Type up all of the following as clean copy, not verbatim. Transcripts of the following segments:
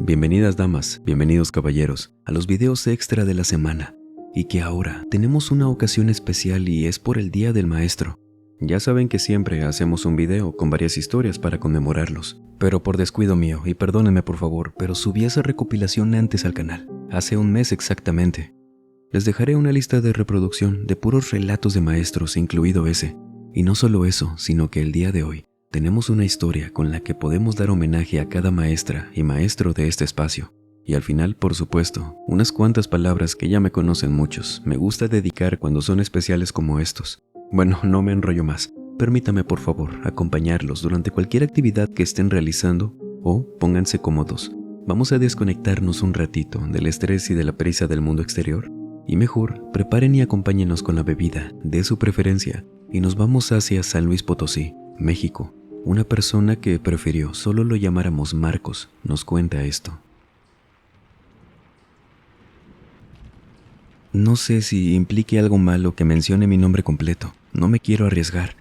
Bienvenidas damas, bienvenidos caballeros a los videos extra de la semana. Y que ahora tenemos una ocasión especial y es por el Día del Maestro. Ya saben que siempre hacemos un video con varias historias para conmemorarlos. Pero por descuido mío, y perdónenme por favor, pero subí esa recopilación antes al canal, hace un mes exactamente. Les dejaré una lista de reproducción de puros relatos de maestros, incluido ese. Y no solo eso, sino que el día de hoy tenemos una historia con la que podemos dar homenaje a cada maestra y maestro de este espacio. Y al final, por supuesto, unas cuantas palabras que ya me conocen muchos, me gusta dedicar cuando son especiales como estos. Bueno, no me enrollo más. Permítame por favor acompañarlos durante cualquier actividad que estén realizando o pónganse cómodos. Vamos a desconectarnos un ratito del estrés y de la prisa del mundo exterior. Y mejor, preparen y acompáñenos con la bebida de su preferencia y nos vamos hacia San Luis Potosí, México. Una persona que prefirió solo lo llamáramos Marcos nos cuenta esto. No sé si implique algo malo que mencione mi nombre completo, no me quiero arriesgar,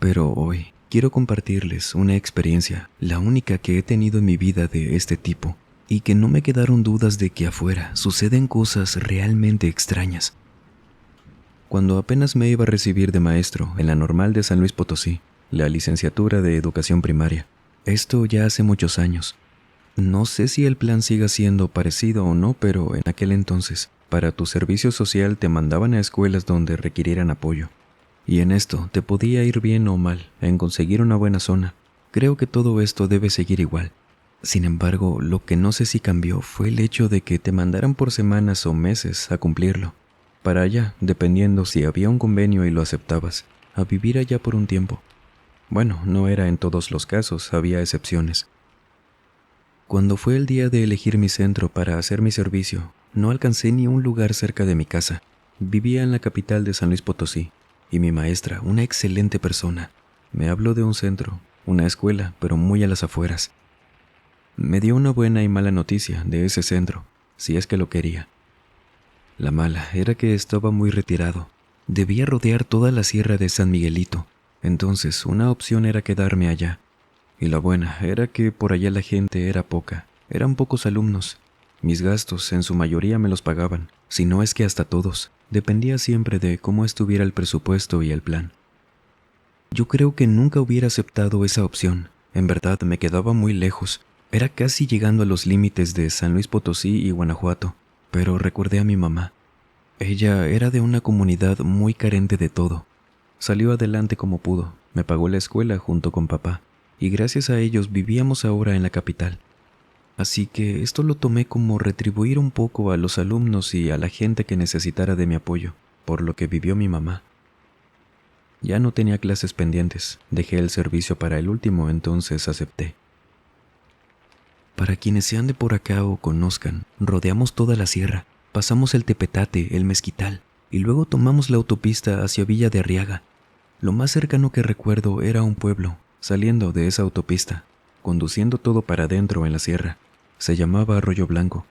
pero hoy quiero compartirles una experiencia, la única que he tenido en mi vida de este tipo, y que no me quedaron dudas de que afuera suceden cosas realmente extrañas. Cuando apenas me iba a recibir de maestro en la Normal de San Luis Potosí, la licenciatura de Educación Primaria. Esto ya hace muchos años. No sé si el plan siga siendo parecido o no, pero en aquel entonces, para tu servicio social te mandaban a escuelas donde requirieran apoyo. Y en esto te podía ir bien o mal en conseguir una buena zona. Creo que todo esto debe seguir igual. Sin embargo, lo que no sé si cambió fue el hecho de que te mandaran por semanas o meses a cumplirlo. Para allá, dependiendo si había un convenio y lo aceptabas, a vivir allá por un tiempo. Bueno, no era en todos los casos, había excepciones. Cuando fue el día de elegir mi centro para hacer mi servicio, no alcancé ni un lugar cerca de mi casa. Vivía en la capital de San Luis Potosí, y mi maestra, una excelente persona, me habló de un centro, una escuela, pero muy a las afueras. Me dio una buena y mala noticia de ese centro, si es que lo quería. La mala era que estaba muy retirado. Debía rodear toda la sierra de San Miguelito. Entonces, una opción era quedarme allá. Y la buena era que por allá la gente era poca. Eran pocos alumnos. Mis gastos, en su mayoría, me los pagaban. Si no es que hasta todos. Dependía siempre de cómo estuviera el presupuesto y el plan. Yo creo que nunca hubiera aceptado esa opción. En verdad, me quedaba muy lejos. Era casi llegando a los límites de San Luis Potosí y Guanajuato. Pero recordé a mi mamá. Ella era de una comunidad muy carente de todo. Salió adelante como pudo, me pagó la escuela junto con papá, y gracias a ellos vivíamos ahora en la capital. Así que esto lo tomé como retribuir un poco a los alumnos y a la gente que necesitara de mi apoyo, por lo que vivió mi mamá. Ya no tenía clases pendientes, dejé el servicio para el último, entonces acepté. Para quienes sean de por acá o conozcan, rodeamos toda la sierra, pasamos el Tepetate, el Mezquital, y luego tomamos la autopista hacia Villa de Arriaga. Lo más cercano que recuerdo era un pueblo, saliendo de esa autopista, conduciendo todo para adentro en la sierra. Se llamaba Arroyo Blanco.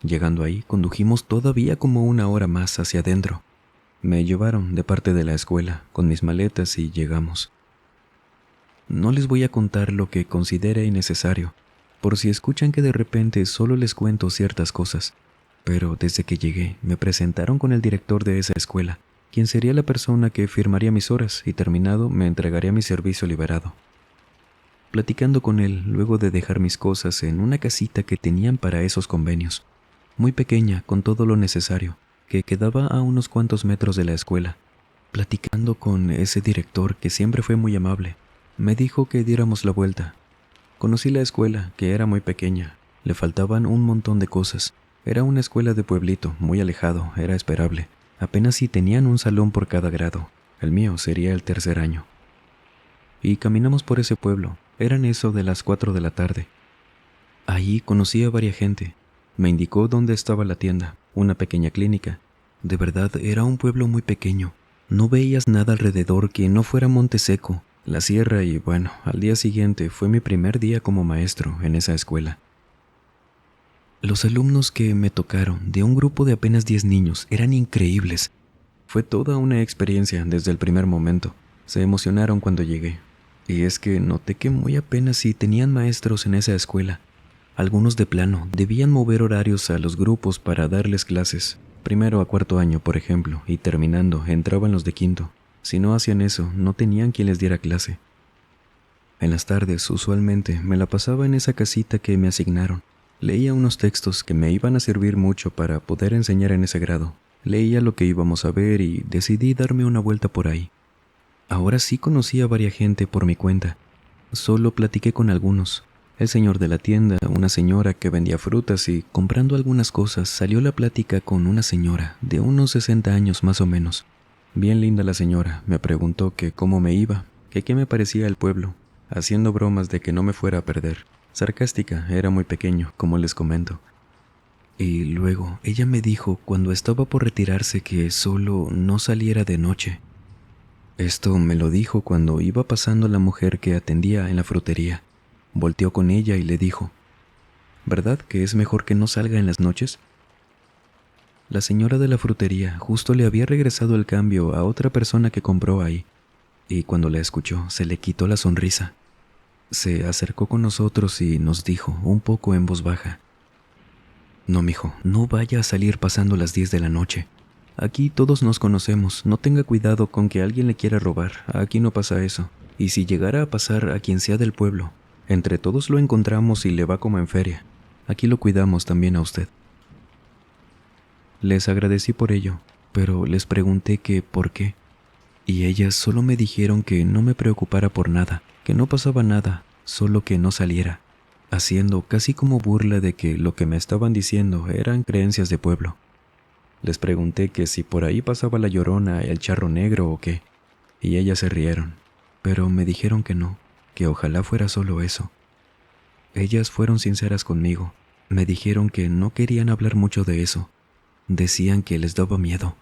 Llegando ahí, condujimos todavía como una hora más hacia adentro. Me llevaron de parte de la escuela, con mis maletas y llegamos. No les voy a contar lo que considere innecesario, por si escuchan que de repente solo les cuento ciertas cosas. Pero desde que llegué, me presentaron con el director de esa escuela, quien sería la persona que firmaría mis horas y terminado me entregaría mi servicio liberado. Platicando con él, luego de dejar mis cosas en una casita que tenían para esos convenios, muy pequeña con todo lo necesario, que quedaba a unos cuantos metros de la escuela, platicando con ese director que siempre fue muy amable, me dijo que diéramos la vuelta. Conocí la escuela, que era muy pequeña, le faltaban un montón de cosas. Era una escuela de pueblito, muy alejado, era esperable. Apenas si tenían un salón por cada grado. El mío sería el tercer año. Y caminamos por ese pueblo. Eran eso de las 4 de la tarde. Allí conocí a varias gente. Me indicó dónde estaba la tienda, una pequeña clínica. De verdad, era un pueblo muy pequeño. No veías nada alrededor que no fuera monte seco, la sierra y bueno, al día siguiente fue mi primer día como maestro en esa escuela. Los alumnos que me tocaron, de un grupo de apenas 10 niños, eran increíbles. Fue toda una experiencia desde el primer momento. Se emocionaron cuando llegué. Y es que noté que muy apenas si tenían maestros en esa escuela. Algunos de plano debían mover horarios a los grupos para darles clases. Primero a cuarto año, por ejemplo, y terminando entraban los de quinto. Si no hacían eso, no tenían quien les diera clase. En las tardes, usualmente, me la pasaba en esa casita que me asignaron. Leía unos textos que me iban a servir mucho para poder enseñar en ese grado. Leía lo que íbamos a ver y decidí darme una vuelta por ahí. Ahora sí conocí a varias gente por mi cuenta. Solo platiqué con algunos. El señor de la tienda, una señora que vendía frutas y, comprando algunas cosas, salió la plática con una señora de unos 60 años más o menos. Bien linda la señora, me preguntó que cómo me iba, que qué me parecía el pueblo, haciendo bromas de que no me fuera a perder. Sarcástica, era muy pequeño, como les comento. Y luego ella me dijo cuando estaba por retirarse que solo no saliera de noche. Esto me lo dijo cuando iba pasando la mujer que atendía en la frutería. Volteó con ella y le dijo: ¿verdad que es mejor que no salga en las noches? La señora de la frutería justo le había regresado el cambio a otra persona que compró ahí, y cuando la escuchó se le quitó la sonrisa. Se acercó con nosotros y nos dijo, un poco en voz baja: no, mijo, no vaya a salir pasando las 10 de la noche. Aquí todos nos conocemos, no tenga cuidado con que alguien le quiera robar, aquí no pasa eso. Y si llegara a pasar a quien sea del pueblo, entre todos lo encontramos y le va como en feria. Aquí lo cuidamos también a usted. Les agradecí por ello, pero les pregunté que por qué. Y ellas solo me dijeron que no me preocupara por nada, que no pasaba nada, solo que no saliera, haciendo casi como burla de que lo que me estaban diciendo eran creencias de pueblo. Les pregunté que si por ahí pasaba la Llorona, el Charro Negro o qué, y ellas se rieron, pero me dijeron que no, que ojalá fuera solo eso. Ellas fueron sinceras conmigo, me dijeron que no querían hablar mucho de eso, decían que les daba miedo,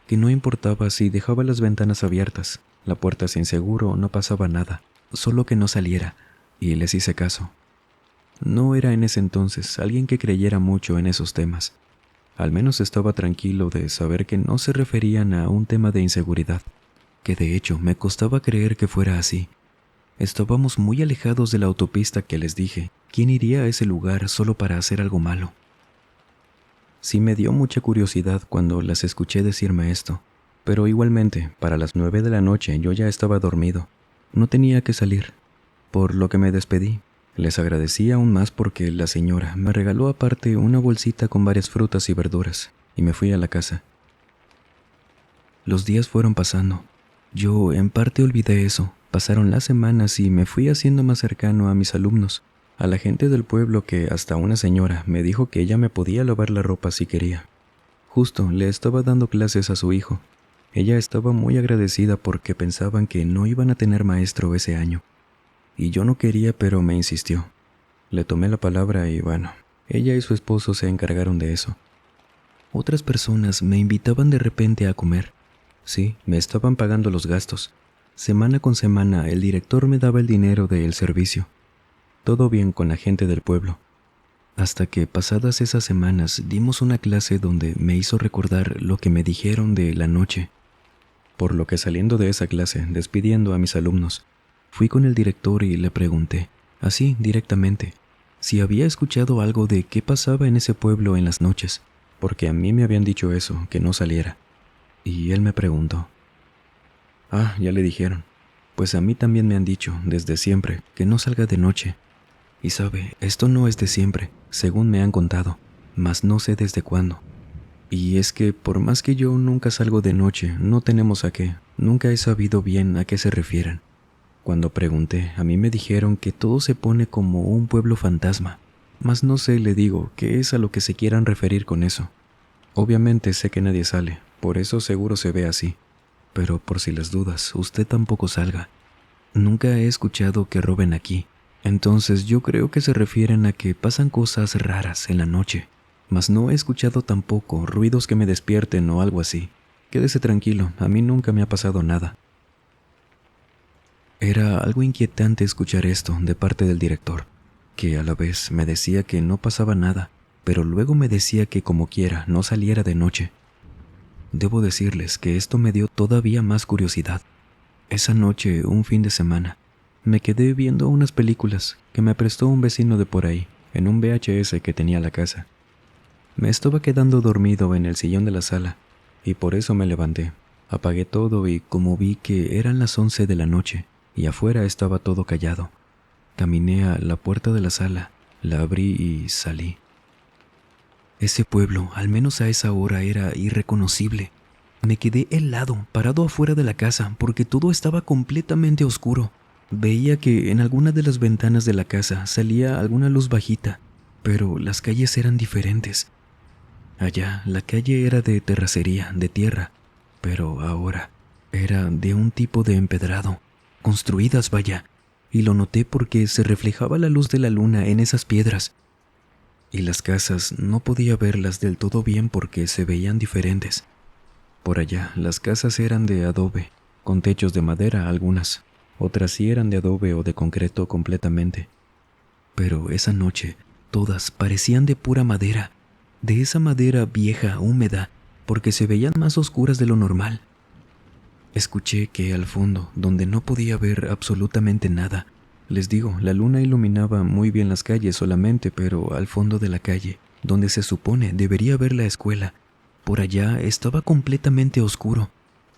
que no importaba si dejaba las ventanas abiertas, la puerta sin seguro, no pasaba nada, solo que no saliera, y les hice caso. No era en ese entonces alguien que creyera mucho en esos temas. Al menos estaba tranquilo de saber que no se referían a un tema de inseguridad, que de hecho me costaba creer que fuera así. Estábamos muy alejados de la autopista que les dije. ¿Quién iría a ese lugar solo para hacer algo malo? Sí me dio mucha curiosidad cuando las escuché decirme esto, pero igualmente, para las 9 de la noche yo ya estaba dormido. No tenía que salir, por lo que me despedí. Les agradecí aún más porque la señora me regaló aparte una bolsita con varias frutas y verduras, y me fui a la casa. Los días fueron pasando. Yo en parte olvidé eso. Pasaron las semanas y me fui haciendo más cercano a mis alumnos, a la gente del pueblo, que hasta una señora me dijo que ella me podía lavar la ropa si quería. Justo le estaba dando clases a su hijo. Ella estaba muy agradecida porque pensaban que no iban a tener maestro ese año. Y yo no quería, pero me insistió. Le tomé la palabra y bueno, ella y su esposo se encargaron de eso. Otras personas me invitaban de repente a comer. Sí, me estaban pagando los gastos. Semana con semana el director me daba el dinero del servicio. Todo bien con la gente del pueblo. Hasta que pasadas esas semanas dimos una clase donde me hizo recordar lo que me dijeron de la noche. Por lo que saliendo de esa clase, despidiendo a mis alumnos, fui con el director y le pregunté, así directamente, si había escuchado algo de qué pasaba en ese pueblo en las noches, porque a mí me habían dicho eso, que no saliera. Y él me preguntó, ya le dijeron. Pues a mí también me han dicho, desde siempre, que no salga de noche. Y sabe, esto no es de siempre, según me han contado, mas no sé desde cuándo. Y es que por más que yo nunca salgo de noche, no tenemos a qué, nunca he sabido bien a qué se refieren. Cuando pregunté, a mí me dijeron que todo se pone como un pueblo fantasma, mas no sé, le digo, qué es a lo que se quieran referir con eso. Obviamente sé que nadie sale, por eso seguro se ve así. Pero por si las dudas, usted tampoco salga. Nunca he escuchado que roben aquí, entonces yo creo que se refieren a que pasan cosas raras en la noche, mas no he escuchado tampoco ruidos que me despierten o algo así. Quédese tranquilo, a mí nunca me ha pasado nada. Era algo inquietante escuchar esto de parte del director, que a la vez me decía que no pasaba nada, pero luego me decía que como quiera no saliera de noche. Debo decirles que esto me dio todavía más curiosidad. Esa noche, un fin de semana, me quedé viendo unas películas que me prestó un vecino de por ahí, en un VHS que tenía la casa. Me estaba quedando dormido en el sillón de la sala, y por eso me levanté. Apagué todo y como vi que eran las 11 de la noche y afuera estaba todo callado, caminé a la puerta de la sala, la abrí y salí. Ese pueblo, al menos a esa hora, era irreconocible. Me quedé helado, parado afuera de la casa, porque todo estaba completamente oscuro. Veía que en alguna de las ventanas de la casa salía alguna luz bajita, pero las calles eran diferentes. Allá, la calle era de terracería, de tierra, pero ahora era de un tipo de empedrado, construidas, vaya, y lo noté porque se reflejaba la luz de la luna en esas piedras. Y las casas no podía verlas del todo bien porque se veían diferentes. Por allá, las casas eran de adobe, con techos de madera algunas, otras sí eran de adobe o de concreto completamente. Pero esa noche, todas parecían de pura madera, de esa madera vieja, húmeda, porque se veían más oscuras de lo normal. Escuché que al fondo, donde no podía ver absolutamente nada, les digo, la luna iluminaba muy bien las calles solamente, pero al fondo de la calle, donde se supone debería haber la escuela, por allá estaba completamente oscuro.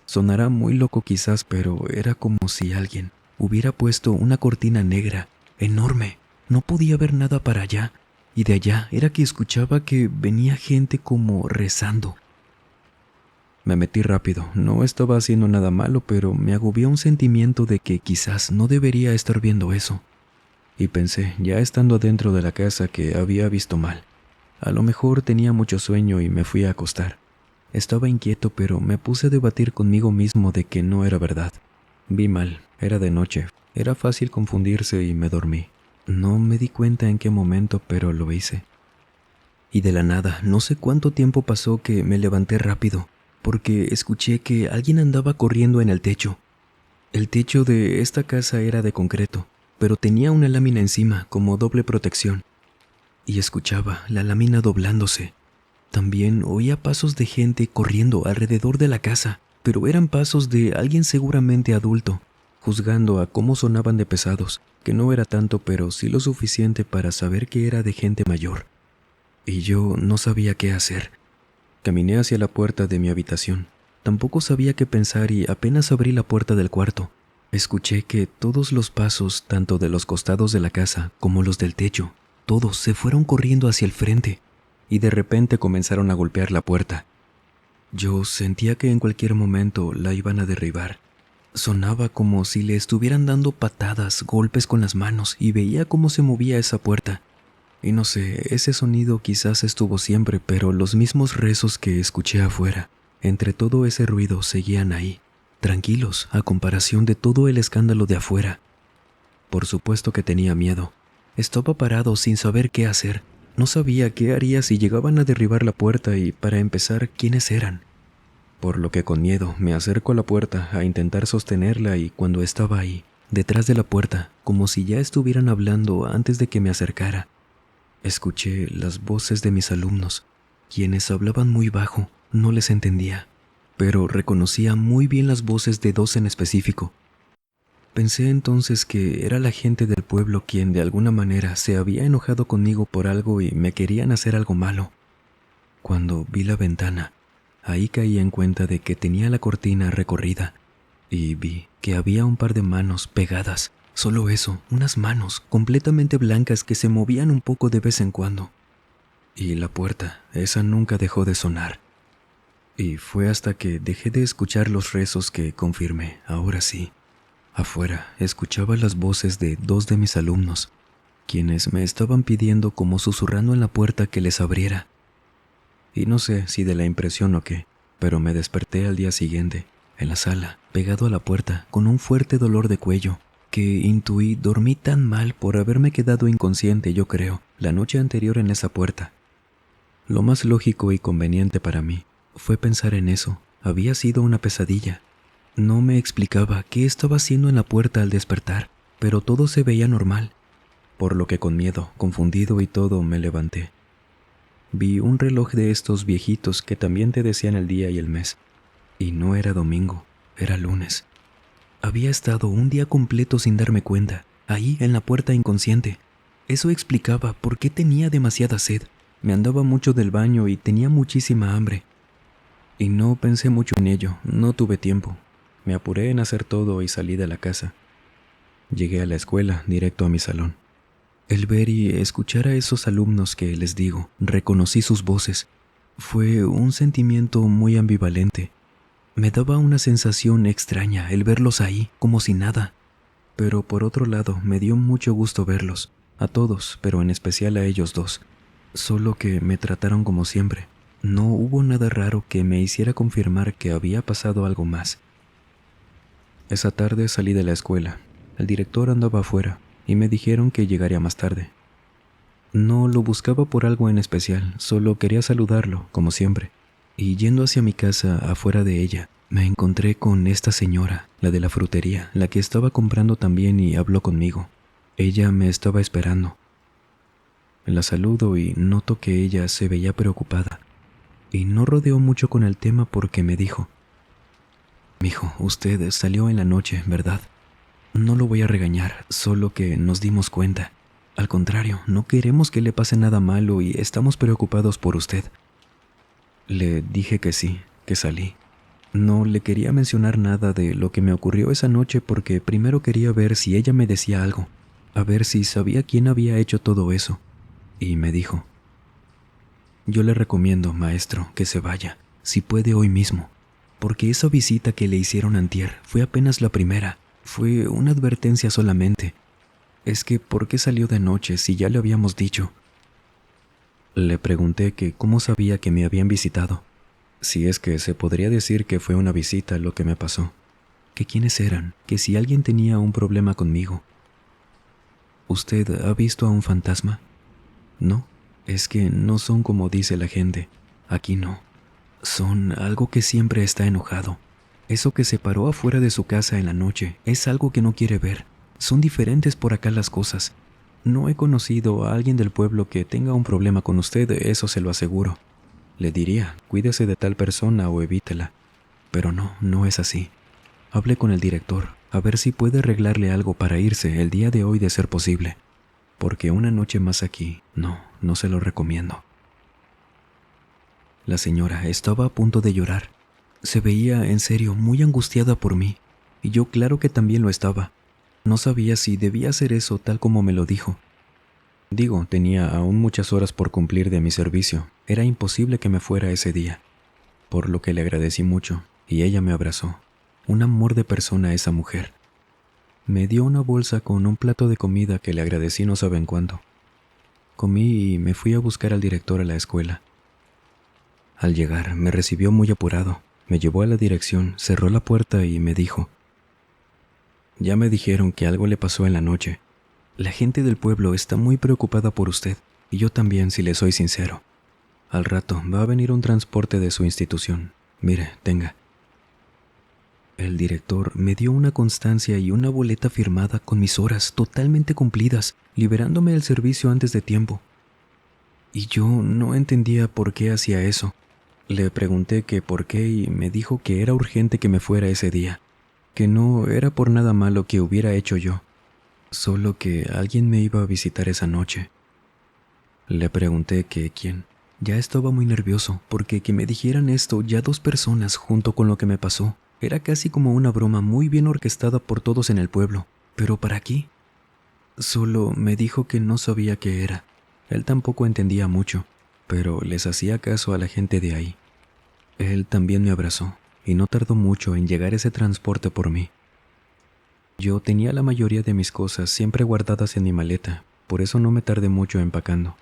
Sonará muy loco quizás, pero era como si alguien hubiera puesto una cortina negra, enorme. No podía ver nada para allá, y de allá era que escuchaba que venía gente como rezando. Me metí rápido, no estaba haciendo nada malo, pero me agobió un sentimiento de que quizás no debería estar viendo eso. Y pensé, ya estando dentro de la casa, que había visto mal. A lo mejor tenía mucho sueño y me fui a acostar. Estaba inquieto, pero me puse a debatir conmigo mismo de que no era verdad. Vi mal, era de noche, era fácil confundirse y me dormí. No me di cuenta en qué momento, pero lo hice. Y de la nada, no sé cuánto tiempo pasó que me levanté rápido, porque escuché que alguien andaba corriendo en el techo. El techo de esta casa era de concreto, pero tenía una lámina encima como doble protección. Y escuchaba la lámina doblándose. También oía pasos de gente corriendo alrededor de la casa, pero eran pasos de alguien seguramente adulto, juzgando a cómo sonaban de pesados, que no era tanto pero sí lo suficiente para saber que era de gente mayor. Y yo no sabía qué hacer. Caminé hacia la puerta de mi habitación. Tampoco sabía qué pensar y apenas abrí la puerta del cuarto, escuché que todos los pasos, tanto de los costados de la casa como los del techo, todos se fueron corriendo hacia el frente y de repente comenzaron a golpear la puerta. Yo sentía que en cualquier momento la iban a derribar. Sonaba como si le estuvieran dando patadas, golpes con las manos y veía cómo se movía esa puerta. Y no sé, ese sonido quizás estuvo siempre, pero los mismos rezos que escuché afuera, entre todo ese ruido, seguían ahí, tranquilos a comparación de todo el escándalo de afuera. Por supuesto que tenía miedo. Estaba parado sin saber qué hacer. No sabía qué haría si llegaban a derribar la puerta y, para empezar, quiénes eran. Por lo que con miedo me acerco a la puerta a intentar sostenerla y cuando estaba ahí, detrás de la puerta, como si ya estuvieran hablando antes de que me acercara, escuché las voces de mis alumnos, quienes hablaban muy bajo, no les entendía, pero reconocía muy bien las voces de dos en específico. Pensé entonces que era la gente del pueblo quien de alguna manera se había enojado conmigo por algo y me querían hacer algo malo. Cuando vi la ventana, ahí caí en cuenta de que tenía la cortina recorrida y vi que había un par de manos pegadas. Solo eso, unas manos completamente blancas que se movían un poco de vez en cuando. Y la puerta, esa nunca dejó de sonar. Y fue hasta que dejé de escuchar los rezos que confirmé, ahora sí. Afuera escuchaba las voces de dos de mis alumnos, quienes me estaban pidiendo como susurrando en la puerta que les abriera. Y no sé si de la impresión o qué, pero me desperté al día siguiente, en la sala, pegado a la puerta, con un fuerte dolor de cuello, que intuí dormí tan mal por haberme quedado inconsciente, yo creo, la noche anterior en esa puerta. Lo más lógico y conveniente para mí fue pensar en eso. Había sido una pesadilla. No me explicaba qué estaba haciendo en la puerta al despertar, pero todo se veía normal, por lo que con miedo, confundido y todo, me levanté. Vi un reloj de estos viejitos que también te decían el día y el mes, y no era domingo, era lunes. Había estado un día completo sin darme cuenta, ahí en la puerta inconsciente. Eso explicaba por qué tenía demasiada sed. Me andaba mucho del baño y tenía muchísima hambre. Y no pensé mucho en ello, no tuve tiempo. Me apuré en hacer todo y salí de la casa. Llegué a la escuela, directo a mi salón. El ver y escuchar a esos alumnos que, les digo, reconocí sus voces, fue un sentimiento muy ambivalente. Me daba una sensación extraña el verlos ahí, como si nada. Pero por otro lado, me dio mucho gusto verlos, a todos, pero en especial a ellos dos. Solo que me trataron como siempre. No hubo nada raro que me hiciera confirmar que había pasado algo más. Esa tarde salí de la escuela. El director andaba afuera y me dijeron que llegaría más tarde. No lo buscaba por algo en especial, solo quería saludarlo, como siempre. Y yendo hacia mi casa, afuera de ella, me encontré con esta señora, la de la frutería, la que estaba comprando también y habló conmigo. Ella me estaba esperando. La saludo y noto que ella se veía preocupada. Y no rodeó mucho con el tema porque me dijo: «Mijo, usted salió en la noche, ¿verdad? No lo voy a regañar, solo que nos dimos cuenta. Al contrario, no queremos que le pase nada malo y estamos preocupados por usted». Le dije que sí, que salí. No le quería mencionar nada de lo que me ocurrió esa noche porque primero quería ver si ella me decía algo, a ver si sabía quién había hecho todo eso. Y me dijo: «Yo le recomiendo, maestro, que se vaya, si puede hoy mismo, porque esa visita que le hicieron antier fue apenas la primera, fue una advertencia solamente. Es que, ¿por qué salió de noche si ya le habíamos dicho?». Le pregunté que cómo sabía que me habían visitado, si es que se podría decir que fue una visita lo que me pasó, que quiénes eran, que si alguien tenía un problema conmigo. «¿Usted ha visto a un fantasma?». «No, es que no son como dice la gente, aquí no. Son algo que siempre está enojado. Eso que se paró afuera de su casa en la noche es algo que no quiere ver. Son diferentes por acá las cosas. No he conocido a alguien del pueblo que tenga un problema con usted, eso se lo aseguro. Le diría, cuídese de tal persona o evítela. Pero no, no es así. Hable con el director, a ver si puede arreglarle algo para irse el día de hoy de ser posible. Porque una noche más aquí, no se lo recomiendo». La señora estaba a punto de llorar. Se veía, en serio, muy angustiada por mí, y yo claro que también lo estaba. No sabía si debía hacer eso tal como me lo dijo. Digo, tenía aún muchas horas por cumplir de mi servicio. Era imposible que me fuera ese día. Por lo que le agradecí mucho, y ella me abrazó. Un amor de persona esa mujer. Me dio una bolsa con un plato de comida que le agradecí no saben cuándo. Comí y me fui a buscar al director a la escuela. Al llegar, me recibió muy apurado. Me llevó a la dirección, cerró la puerta y me dijo: «Ya me dijeron que algo le pasó en la noche. La gente del pueblo está muy preocupada por usted, y yo también, si le soy sincero. Al rato va a venir un transporte de su institución. Mire, tenga». El director me dio una constancia y una boleta firmada con mis horas totalmente cumplidas, liberándome del servicio antes de tiempo. Y yo no entendía por qué hacía eso. Le pregunté que por qué y me dijo que era urgente que me fuera ese día, que no era por nada malo que hubiera hecho yo, solo que alguien me iba a visitar esa noche. Le pregunté que quién. Ya estaba muy nervioso porque que me dijeran esto ya dos personas junto con lo que me pasó. Era casi como una broma muy bien orquestada por todos en el pueblo. ¿Pero para qué? Solo me dijo que no sabía qué era. Él tampoco entendía mucho, pero les hacía caso a la gente de ahí. Él también me abrazó, y no tardó mucho en llegar ese transporte por mí. Yo tenía la mayoría de mis cosas siempre guardadas en mi maleta, por eso no me tardé mucho empacando.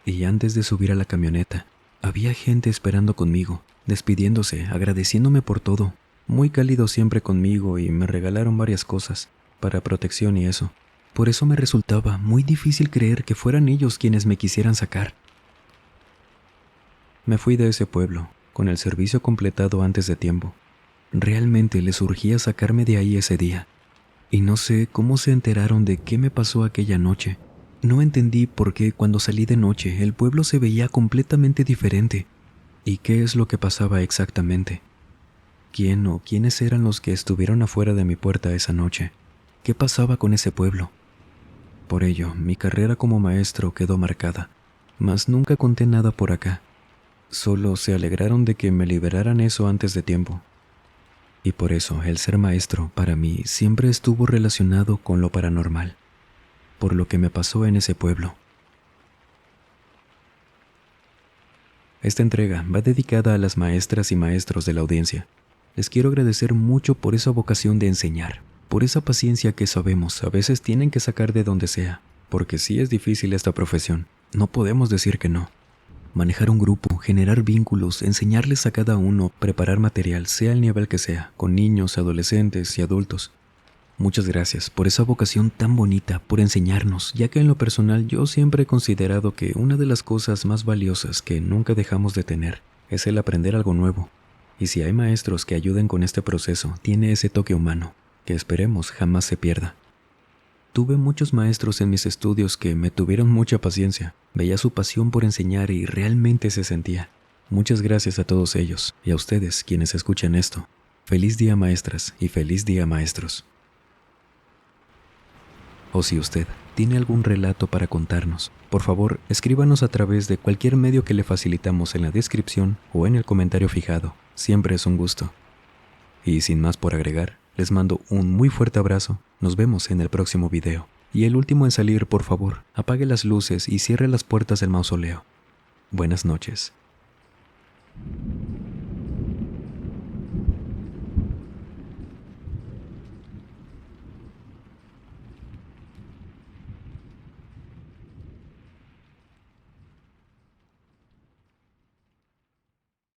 Y antes de subir a la camioneta, había gente esperando conmigo, despidiéndose, agradeciéndome por todo, muy cálidos siempre conmigo y me regalaron varias cosas, para protección y eso. Por eso me resultaba muy difícil creer que fueran ellos quienes me quisieran sacar. Me fui de ese pueblo, con el servicio completado antes de tiempo. Realmente les urgía sacarme de ahí ese día. Y no sé cómo se enteraron de qué me pasó aquella noche. No entendí por qué cuando salí de noche el pueblo se veía completamente diferente. ¿Y qué es lo que pasaba exactamente? ¿Quién o quiénes eran los que estuvieron afuera de mi puerta esa noche? ¿Qué pasaba con ese pueblo? Por ello, mi carrera como maestro quedó marcada, mas nunca conté nada por acá. Solo se alegraron de que me liberaran eso antes de tiempo. Y por eso el ser maestro para mí siempre estuvo relacionado con lo paranormal, por lo que me pasó en ese pueblo. Esta entrega va dedicada a las maestras y maestros de la audiencia. Les quiero agradecer mucho por esa vocación de enseñar, por esa paciencia que sabemos a veces tienen que sacar de donde sea, porque sí es difícil esta profesión, no podemos decir que no. Manejar un grupo, generar vínculos, enseñarles a cada uno, preparar material, sea el nivel que sea, con niños, adolescentes y adultos. Muchas gracias por esa vocación tan bonita, por enseñarnos, ya que en lo personal yo siempre he considerado que una de las cosas más valiosas que nunca dejamos de tener es el aprender algo nuevo. Y si hay maestros que ayuden con este proceso, tiene ese toque humano, que esperemos jamás se pierda. Tuve muchos maestros en mis estudios que me tuvieron mucha paciencia, veía su pasión por enseñar y realmente se sentía. Muchas gracias a todos ellos y a ustedes quienes escuchan esto. Feliz día maestras y feliz día maestros. O si usted tiene algún relato para contarnos, por favor escríbanos a través de cualquier medio que le facilitamos en la descripción o en el comentario fijado. Siempre es un gusto. Y sin más por agregar, les mando un muy fuerte abrazo. Nos vemos en el próximo video. Y el último en salir, por favor, apague las luces y cierre las puertas del mausoleo. Buenas noches.